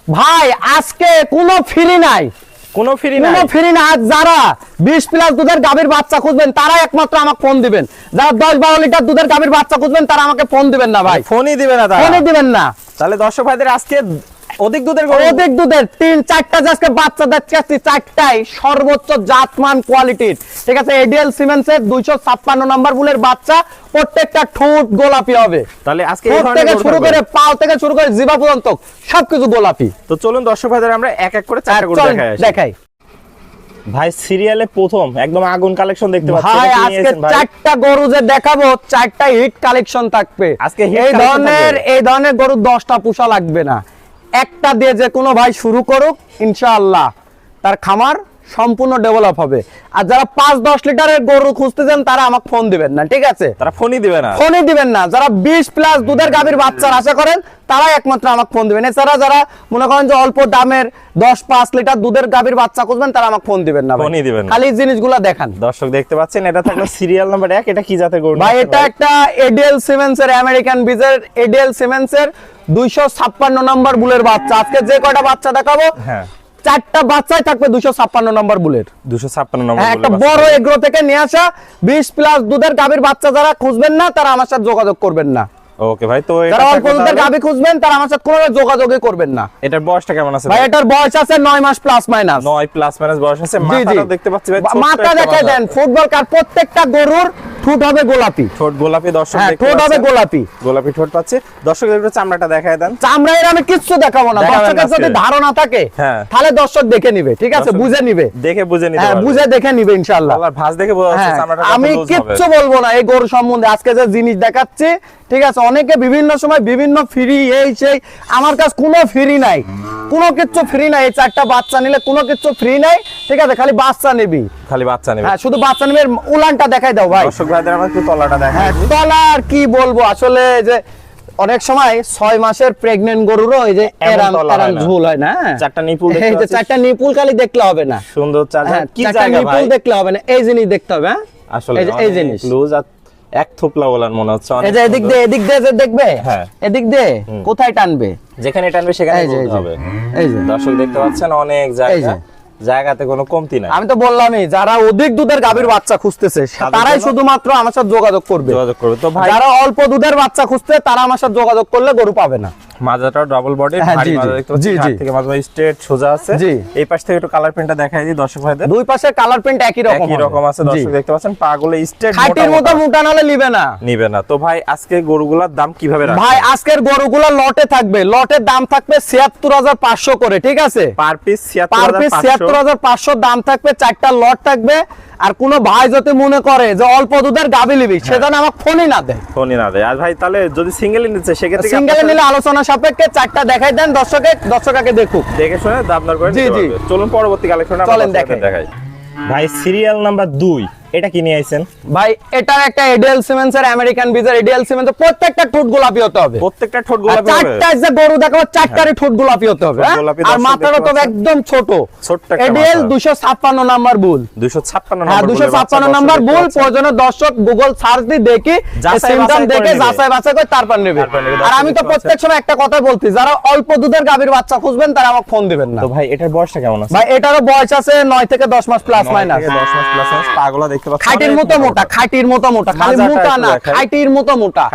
ভাই আজকে কোনো ফ্রি নাই, কোনো ফ্রি কোনো ফ্রি না। যারা 20 প্লাস দুধের গাভীর বাচ্চা খুঁজবেন তারা একমাত্র আমাকে ফোন দিবেন। যারা 10-12 লিটার দুধের গাভীর বাচ্চা খুঁজবেন তারা আমাকে ফোন দিবেন না ভাই, ফোনই দিবেন না, ফোনই দিবেন না। তাহলে দর্শক ভাইদের আজকে অধিক দুধের অধিক দুধের 3-4টা আজকে বাচ্চা দেখছি, 4টাই সর্বোচ্চ জাতমান কোয়ালিটির, ঠিক আছে। এডিএল সিমেন্সের 256 নম্বর বুলের বাচ্চা, প্রত্যেকটা ঠোঁট গোলাপি হবে। তাহলে আজকে ঠোঁট থেকে শুরু করে পাও থেকে শুরু করে জিবা পর্যন্ত সবকিছু গোলাপি। তো চলুন দর্শক ভাইদের আমরা এক এক করে 4টা গরু দেখাই। ভাই সিরিয়ালে প্রথম একদম আগুন কালেকশন দেখতে পাচ্ছি। ভাই আজকে 4টা গরু যে দেখাবো, 4টা হিট কালেকশন থাকবে। আজকে এই ধরনের গরু 10টা পোষা লাগবে না, একটা দিয়ে যে কোনো ভাই শুরু করুক, ইনশাআল্লাহ তার খামার সম্পূর্ণ ডেভেলপ হবে। আর যারা 5-10 লিটারের গরু খুঁজতেছেন তারা আমাকে ফোন দিবেন না, ঠিক আছে। তারা ফোনই দিবে না, ফোনই দিবেন না। যারা 20 প্লাস দুধের গাভীর বাচ্চার আশা করেন তারা একমাত্র আমাকে ফোন দিবেন। এছাড়া যারা মনে করেন যে অল্প দামের 10-5 লিটার দুধের গাভীর বাচ্চা খুঁজবেন তারা আমাকে ফোন দিবেন না, ফোনই দিবেন না। খালি জিনিসগুলো দেখান। দর্শক দেখতে পাচ্ছেন এটা থাকলো সিরিয়াল নাম্বার 1। এটা কি জাতের গরু ভাই? এটা একটা এডিএল সিমেন্সের আমেরিকান বিজের এডিএল সিমেন্সের 256 নম্বর বুলের বাচ্চা। আজকে যে কয়টা বাচ্চা দেখাবো, হ্যাঁ 4টা বাচ্চাই থাকবে 256 নম্বর বুলের। 256 নম্বর একটা বড় এগ্রো থেকে নিয়ে আসা 20 প্লাস দুধের গাভীর বাচ্চা যারা খুঁজবেন না তারা আমার সাথে যোগাযোগ করবেন না। ওকে ভাই, তো যারা অল্প দুধের গাভী খুঁজবেন তারা আমার সাথে কোনো যোগাযোগই করবেন না। এটার বয়সটা কেমন আছে ভাই? এটার বয়স আছে 9 মাস প্লাস মাইনাস। 9 প্লাস মাইনাস বয়স আছে। মাথাটা দেখতে পাচ্ছি ভাই, মাথা দেখাই দেন। ফুটবল কার প্রত্যেকটা গরুর ঠোঁট হবে গোলাপি, ঠোঁট গোলাপি। দর্শক হ্যাঁ দেখতে ঠোঁট হবে পাচ্ছেন গোলাপি, গোলাপি ঠোঁট পাচ্ছে। দর্শক একটু চামড়াটা দেখায় দেন। চামড়া এর আমি কিচ্ছু দেখাবো না, দর্শকের যদি ধারণা থাকে হ্যাঁ তাহলে দর্শক দেখে নিবে, ঠিক আছে, বুঝে নিবে, দেখে বুঝে নিতে হ্যাঁ পারবে। বুঝে দেখে নিবে ইনশাআল্লাহ। আল্লাহর ভাঁজ দেখে বোঝা যাচ্ছে চামড়াটা কত আমি লুজ হবে। কিচ্ছু বলবো না এই গরু সম্বন্ধে। আজকে যে জিনিস দেখাচ্ছি, ঠিক আছে, অনেকে বিভিন্ন সময় বিভিন্ন ফ্রি এই সেই, আমার কাছে কোনো ফ্রি নাই, কোনো কিচ্ছু ফ্রি নাই। এই 4টা বাচ্চা নিলে কোনো কিচ্ছু ফ্রি নাই, ঠিক আছে, খালি বাচ্চা নিবি, খালি বাচ্চা নেবে। হ্যাঁ শুধু বাচ্চা নিবি। উলানটা দেখাই দাও ভাই। দর্শক ভাইদের আমরা একটু তলাটা দেখাই। তলা আর কি বলবো, আসলে যে অনেক সময় 6 মাসের প্রেগন্যান্ট গরুরও এই যে এরাম ঝুল হয় না। 4টা নিপুল দেখতে এই যে পাচ্ছি। 4টা নিপুল খালি দেখলে হবে না, সুন্দর চারটা। কি 4টা জায়গা ভাই? নিপুল দেখলে হবে না, এই জিনিস দেখতে হবে। হ্যাঁ আসলে এই জিনিস লুজ আর এক থোপলা বলার মনে হচ্ছে। এই যে এদিক দিয়ে যে দেখবে, হ্যাঁ এদিক দিয়ে কোথায় টানবে, যেখানে টানবে সেখানে এই যে হবে। এই যে দর্শক দেখতে পাচ্ছেন অনেক জায়গা, জায়গাতে কোনো কমতি নাই। আমি তো বললামই, যারা অধিক দুধের গাভীর বাচ্চা খুঁজতেছে তারাই শুধুমাত্র আমার সাথে যোগাযোগ করবে। তো ভাই যারা অল্প দুধের বাচ্চা খুঁজতে তারা আমার সাথে যোগাযোগ করলে গরু পাবে না। মাজাটা ডাবল বডি, হ্যাঁ, ভারী জি, মাজা জি, দেখতে পাচ্ছি। জি, হাত জি। থেকে মাজা স্ট্রেট সোজা আছে। জি। এই পাশ থেকে একটু কালার প্রিন্টটা দেখাই দিই দর্শক ভাইদের। দুই পাশে কালার প্রিন্ট একই রকম আছে। দর্শক দেখতে পাচ্ছেন পাগুলো স্ট্রেট খাইটির মতো মোটা নালে নিবে না, নিবে না। তো ভাই আজকে গরুগুলোর দাম কিভাবে রাখবেন? ভাই আজকের গরুগুলো লটে থাকবে, লটের দাম থাকবে ৭৬৫০০ করে, ঠিক আছে। পার পিস ৭৬৫০০ দাম থাকবে, 4টা লট থাকবে। আর কোন ভাই যদি মনে করে যে অল্প দুধের গাভী নিবি, সেজন্য আমাকে ফোনই না দেয়, ফোনই না দেয়। আর ভাই তাহলে যদি সিঙ্গেল নিচ্ছে সেক্ষেত্রে সিঙ্গেলে নিলে আলোচনা সাপেক্ষে 4টা দেখাই দেন দর্শকাকে দেখুক, দেখে শুনে দাম দর করে নিতে পারবে। চলুন পরবর্তী কালেকশন চলেন দেখাই। ভাই সিরিয়াল নাম্বার 2 এটা কি নিয়ে আইছেন? ভাই এটা একটা এডিএল সিমেন্সের আমেরিকান বিজের এডিএল সিমেন্সের প্রত্যেকটা ঠোঁট গোলাপি হতে হবে, প্রত্যেকটা ঠোঁট গোলাপি হবে। 4টা যে গরু দেখাবো 4টারই ঠোঁট গোলাপি হতে হবে। আর মাথাটা তো একদম ছোট, এডিএল 256 নাম্বার বুল, 256 হ্যাঁ 256 নাম্বার বুল। প্রয়োজনে দর্শক গুগল সার্চ দিয়ে দেখি সিমটম দেখে যাচাই বাছাই করে তারপর নেবে। আর আমি তো প্রত্যেক সময় একটা কথা বলছি, যারা অল্প দুধের গাভীর বাচ্চা খুঁজবেন তারা আমাকে ফোন দিবেন না। তো ভাই এটার বয়সটা কেমন আছে? ভাই এটারও বয়স আছে 9 থেকে 10 মাস প্লাস মাইনাস। 10 মাস প্লাস মাইনাস। পাগুলো দেখতে পাচ্ছেন খাইটির মতো মোটা, খাইটির মতো মোটা, খালি মোটা না, খাইটির মতো মোটা।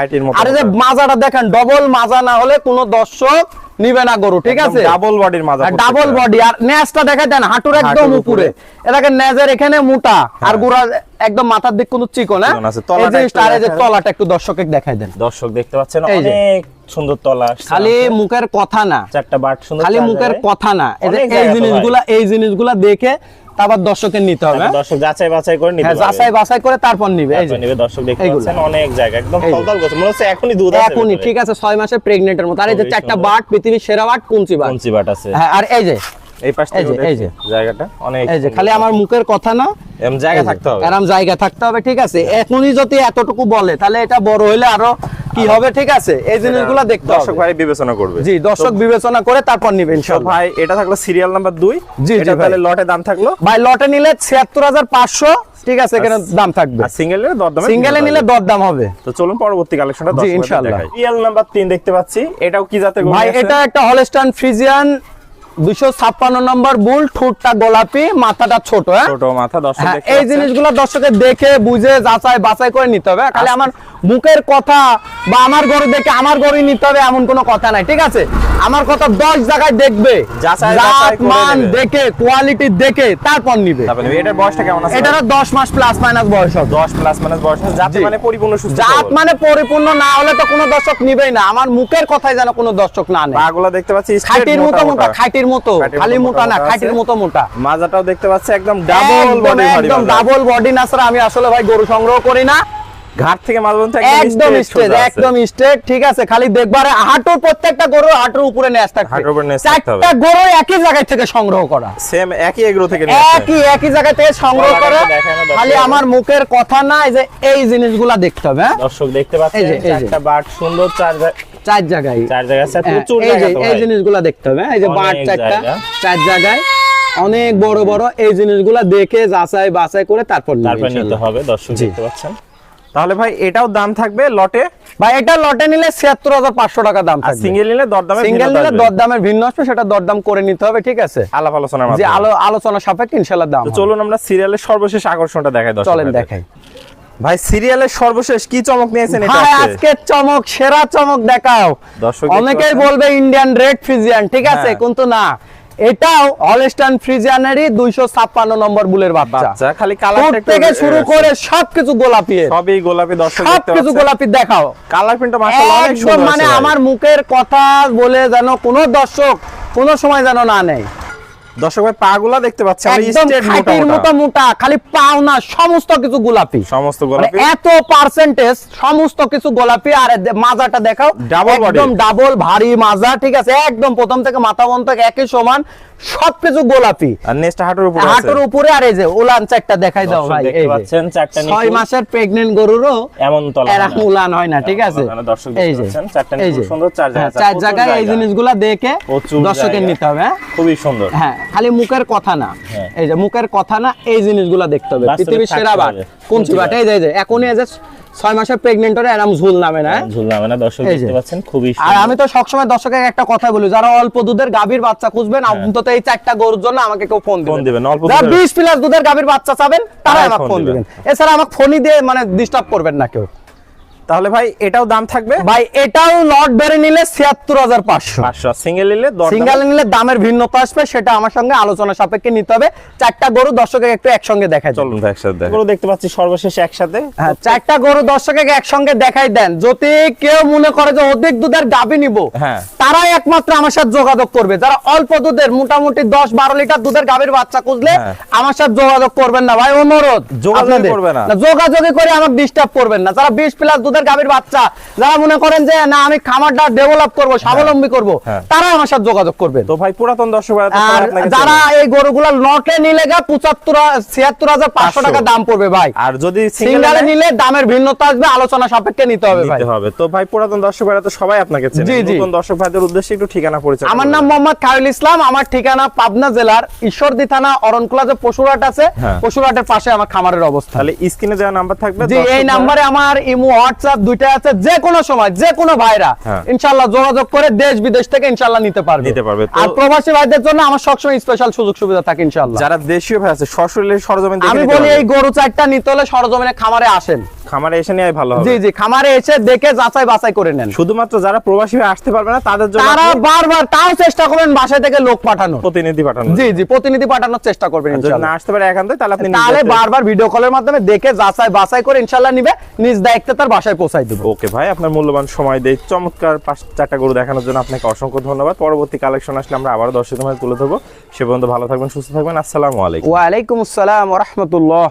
আর এই যে মাজাটা দেখেন, ডবল মাজা না হলে কোনো দর্শক নিবে না গরু, ঠিক আছে। ডাবল বডির মাজা, ডাবল বডি। আর নেজটা দেখা দেন হাঁটুর একদম উপরে, এটাকে নেজের এখানে মোটা আর গোড়া একদম মাথার দিক কোনো চিকন। এই জিনিসটা আর এই যে তলাটা একটু দর্শকে দেখাই দেন। দর্শক দেখতে পাচ্ছেন অনেক সুন্দর তলা। খালি মুখের কথা না, 4টা বাট সুন্দর, খালি মুখের কথা না, এই জিনিসগুলা দেখে তারপর দর্শকের নিতে হবে। দর্শক যাচাই বাছাই করে নিতে হবে, যাচাই বাছাই করে তারপর নিবে। এই যে নিবে। দর্শক দেখতে পাচ্ছেন অনেক জায়গা একদম তলতল গেছে, মনে হচ্ছে এখনি দুধ আছে, এখনি, ঠিক আছে, 6 মাসের প্রেগন্যান্টের মতো। আর এই যে 4টা বাট, পৃথিবীর সেরা বাট কুঞ্চি বাট আছে। হ্যাঁ, আর এই যে এই পাশ থেকে এই যে জায়গাটা অনেক, এই যে খালি আমার মুখের কথা না, এরকম জায়গা থাকতে হবে, এরকম জায়গা থাকতে হবে, ঠিক আছে। এখনই যদি এতটুকু বলে তাহলে এটা বড় হইলে আরো কি হবে, ঠিক আছে। এই জিনিসগুলো দেখতে হবে, দর্শক ভাই বিবেচনা করবে। জি, দর্শক বিবেচনা করে তারপর নিবে ইনশাআল্লাহ। ভাই এটা থাকলো সিরিয়াল নাম্বার 2। এটা তাহলে লটে দাম থাকলো, ভাই লটে নিলে ৭৬৫০০, ঠিক আছে, এখানে দাম থাকবে। আর সিঙ্গেলে দরদাম, সিঙ্গেলে নিলে দরদাম হবে। তো চলুন পরবর্তী কালেকশনটা জি, দর্শকদের ইনশাআল্লাহ। দেখাই। সিরিয়াল নাম্বার 3 দেখতে পাচ্ছি, এটাও কি জাতের গরু? ভাই এটা একটা হলস্টাইন ফ্রিজিয়ান 256 নম্বর বুল, ঠোঁটটা গোলাপি, মাথাটা ছোট। হ্যাঁ ছোট মাথা দর্শক হ্যাঁ, দেখতে এই পাচ্ছেন। জিনিসগুলো দর্শকের দেখে বুঝে যাচাই বাছাই করে নিতে হবে। খালি আমার মুখের কথা বা আমার গরু দেখে আমার গরুই নিতে হবে এমন কোনো কথা নাই, ঠিক আছে? আমার কথা 10 জায়গায় দেখবে, যাচাই জাত বাছাই করে মান নেবে। দেখে, কোয়ালিটি দেখে তারপর নিবে। তারপরে এটার বয়সটা কেমন আছে? এটারও 10 মাস প্লাস মাইনাস বয়স হবে। 10 প্লাস মাইনাস বয়স আছে, জাত জি। মানে পরিপূর্ণ সুস্থ জাত সবল। মানে পরিপূর্ণ না হলে তো কোনো দর্শক নিবেই না। আমার মুখের কথাই যেন কোনো দর্শক না নেয়। পাগুলা দেখতে পাচ্ছি straight খাইটির মতো মোটা, খাইটির মতো, খাইটির খালি মতো মোটা না, মোটা খাইটির আছে। মতো মোটা। মাজাটাও দেখতে পাচ্ছি একদম ডাবল একদম বডি ভারী একদম মাজা। ডাবল বডি না ছাড়া আমি আসলে ভাই গরু সংগ্রহ করি না। ঘাট থেকে মাঝ পর্যন্ত একদম straight স্ট্রেট, সোজা আছে। একদম স্ট্রেট, ঠিক আছে? খালি দেখবার হাঁটুর প্রত্যেকটা গরু হাঁটুর উপরে নেস থাকবে। হাঁটুর উপরে নেজ থাকতে হবে। চারটা গরু একই জায়গা থেকে সংগ্রহ করা, সেম একই এগ্রো থেকে নিয়ে আসছে। একই জায়গা থেকে সংগ্রহ গলাটা করে। একটু দেখায় না দর্শক? খালি আমার মুখের কথা না, এই যে এই জিনিসগুলা দেখতে হবে। হ্যাঁ দর্শক দেখতে পাচ্ছেন এই যে, এই যে। চারটা বাট সুন্দর চার জায়গায় চার জায়গা আছে, হ্যাঁ, প্রচুর এই যে জায়গা তো এই ভাই। জিনিসগুলা দেখতে হবে। এই যে অনেক বাট চারটা, জায়গা। 4 জায়গায় অনেক বড় বড়, এই জিনিসগুলা দেখে যাচাই বাছাই করে তারপর নিবে তারপর নিতে ইনশাআল্লাহ। হবে দর্শক জি। দেখতে পাচ্ছেন। তাহলে ভাই এটাও দাম থাকবে লটে, ভাই এটা লটে নিলে 76,500 টাকা দাম আর থাকবে। সিঙ্গেল নিলে দরদামে সিঙ্গেল নিলে দরদামের ভিন্ন আসবে, সেটা দরদাম করে নিতে হবে, ঠিক আছে? আলাপ আলোচনার যে মাধ্যমে। আলোচনা সাপেক্ষে ইনশাআল্লাহ দাম তো হবে। চলুন আমরা সিরিয়ালের সর্বশেষ আকর্ষণটা দেখাই দর্শক চলেন ভাইদের। দেখাই। ভাই সিরিয়ালের সর্বশেষ কি চমক নিয়েছেন এটা ভাই আজকে? আজকে চমক, সেরা চমক দেখাও। দর্শক দেখতে অনেকেই পাচ্ছেন। বলবে ইন্ডিয়ান রেড ফ্রিজিয়ান, ঠিক আছে? হ্যাঁ। কিন্তু না, এটাও হলস্টাইন ফ্রিজিয়ানেরই 256 নম্বর বুলের বাচ্চা। বাচ্চা খালি ঠোঁট কালারটা একটু থেকে শুরু করে সবকিছু গোলাপি, সবই গোলাপি দর্শক দেখতে সবকিছু পাচ্ছেন। গোলাপি দেখাও। কালার প্রিন্টটা মাশাআল্লাহ অনেক একদম সুন্দর মানে আছে ভাই। আমার মুখের কথা বলে যেন কোনো দর্শক কোনো সময় যেন না নেয়। দর্শক ভাই পাগুলা দেখতে পাচ্ছি আমরা একদম স্ট্রেট খাঁটির মোটা মতো মোটা, খালি পাও না, সমস্ত কিছু গোলাপি। সমস্ত মানে গোলাপি এত পার্সেন্টেজ সমস্ত কিছু গোলাপি। আর মাজাটা দেখাও, Double body। একদম ডাবল ভারী মাজা, ঠিক আছে? একদম প্রথম থেকে মাথা পর্যন্ত একই সমান, সবকিছু গোলাপি। আর নেক্সট হাঁটুর উপরে আছে। হাঁটুর উপরে। আর এই যে উলান চারটা দেখাই দাও দর্শক ভাই, দেখতে এই যে পাচ্ছেন চারটা 6 নিকুল। মাসের প্রেগন্যান্ট গরুরও এমন তলা এরকম হয় না। উলান হয় না, ঠিক আছে? মানে দর্শক দেখতে এই যে পাচ্ছেন চারটা এই নিকুল যে সুন্দর, চার জায়গা হ্যাঁ, আছে, 4 প্রচুর জায়গায় এই জায়গা। জিনিসগুলা দেখে প্রচুর দর্শকের জায়গা। নিতে হবে। হ্যাঁ খুবই সুন্দর। হ্যাঁ, খালি মুখের কথা না, হ্যাঁ। এই যে মুখের কথা না, এই জিনিসগুলা দেখতে হবে। বাস্তবে পৃথিবীর সেরা থাকতে বাট হবে। কোন বাট? এই যে এই যে এখনই এই যে 6 মাসের প্রেগন্যান্ট হলে এরকম ঝুল নামে না। ঝুল নামে না দর্শক এই যে। দেখতে পাচ্ছেন, খুবই আর সুন্দর। আমি তো সবসময় দর্শকের একটা কথা বলি, যারা অল্প দুধের গাভীর বাচ্চা খুঁজবেন অন্তত এই 4টা গরুর জন্য আমাকে কেউ ফোন ফোন দিবেন, অল্প যারা দুধের- 20 প্লাস দুধের গাভীর বাচ্চা চাবেন তারা তারাই আমাকে ফোন ফোন দিবেন। দিবেন। এছাড়া আমাকে ফোনই দিয়ে মানে ডিস্টার্ব করবেন না কেউ। তাহলে ভাই এটাও দাম থাকবে ভাই এটাও লট বেড়ে নিলে 76,500। 500, সিঙ্গেল নিলে সিঙ্গেল নিলে দামের ভিন্নতা আসবে, সেটা আমার সঙ্গে আলোচনা সাপেক্ষে নিতে হবে। 4টা গরু দর্শকের একটু একসঙ্গে দেখাই দেন। চলুন ভাই একসাথে দেখেন। গরু দেখতে পাচ্ছি সর্বশেষ একসাথে। হ্যাঁ, 4টা গরু দর্শকের একসঙ্গে দেখাই দেন। যদি কেউ মনে করে যে অধিক দুধের গাভী নিব, হ্যাঁ। তারাই একমাত্র আমার সাথে যোগাযোগ করবে। যারা অল্প দুধের মোটামুটি 10-12 লিটার দুধের গাভীর বাচ্চা খুঁজলে হ্যাঁ। আমার সাথে যোগাযোগ করবেন না ভাই, অনুরোধ যোগাযোগ আপনাদের। করবে না। যোগাযোগই করে আমাকে ডিস্টার্ব করবেন না। যারা 20 প্লাস দুধের গাভীর বাচ্চা, যারা মনে করেন যে না আমি খামারটা ডেভেলপ করব, স্বাবলম্বী করব, হ্যাঁ। তারা আমার সাথে যোগাযোগ করবেন। তো ভাই পুরাতন দর্শক ভাইরা তো আর সবাই আপনাকে যারা চেনে। এই গরুগুলা লটে নিলে 76,500 টাকা দাম পড়বে ভাই। আর যদি সিঙ্গেলে নিলে দামের ভিন্নতা আসবে, আলোচনা সাপেক্ষে নিতে হবে ভাই। নিতে হবে। তো ভাই পুরাতন দর্শক ভাইরা তো সবাই আপনাকে চেনে। জি, জি। নতুন দর্শক ভাইদের উদ্দেশ্যে একটু ঠিকানা পরিচয় আমার করবেন। নাম মোহাম্মদ খায়রুল ইসলাম, আমার ঠিকানা পাবনা জেলার ঈশ্বরদী থানা অরণকুলা যে পশুরহাট আছে, হ্যাঁ। পশুরহাটের পাশে আমার খামারের অবস্থান। তাহলে স্ক্রিনে দেওয়া নাম্বার থাকবে, জি, দর্শক এই ভাইরা- নাম্বারে আমার ইমো হোয়াটসঅ্যাপ দুইটা আছে। যে কোনো সময় যে কোনো ভাইরা হ্যাঁ। ইনশাআল্লাহ যোগাযোগ করে দেশ বিদেশ থেকে ইনশাআল্লাহ নিতে পারবে। নিতে পারবে। তো- আর প্রবাসী ভাইদের জন্য আমার সবসময় স্পেশাল সুযোগ সুবিধা থাকে ইনশাআল্লাহ। যারা দেশীয় ভাই আছে সশরীরে সরজমিন দেখে আমি নিতে বলি পারবে। এই গরু 4টা নিতে হলে সরজমিনে খামারে আসেন। খামারে এসে নিয়ে ভালো হবে। জি জি, খামারে এসে দেখে যাচাই বাছাই করে নেন। শুধুমাত্র যারা প্রবাসী হয়ে আসতে পারবে না তাদের জন্য তারা আপনি বারবার তাও চেষ্টা করবেন বাসায় থেকে লোক পাঠানো। প্রতিনিধি পাঠানো। জি জি, প্রতিনিধি পাঠানোর চেষ্টা করবেন আর যদি ইনশাআল্লাহ। না আসতে পারে একান্তই তাহলে আপনি তাহলে বারবার ভিডিও কলের মাধ্যমে দেখে যাচাই বাছাই করে ইনশাআল্লাহ নিবে, নিজ দায়িত্বে তার বাসায় পৌঁছাই দেব। ওকে ভাই, আপনার মূল্যবান সময় দিয়ে চমৎকার 4টা গরু দেখানোর জন্য আপনাকে অসংখ্য ধন্যবাদ। পরবর্তী কালেকশন আসলে আমরা আবারও দর্শকদের মাঝে তুলে ধরবো। সে পর্যন্ত ভালো থাকবেন, সুস্থ থাকবেন। আসসালামু আলাইকুম। ওয়া আলাইকুম আসসালাম ওয়া রাহমাতুল্লাহ।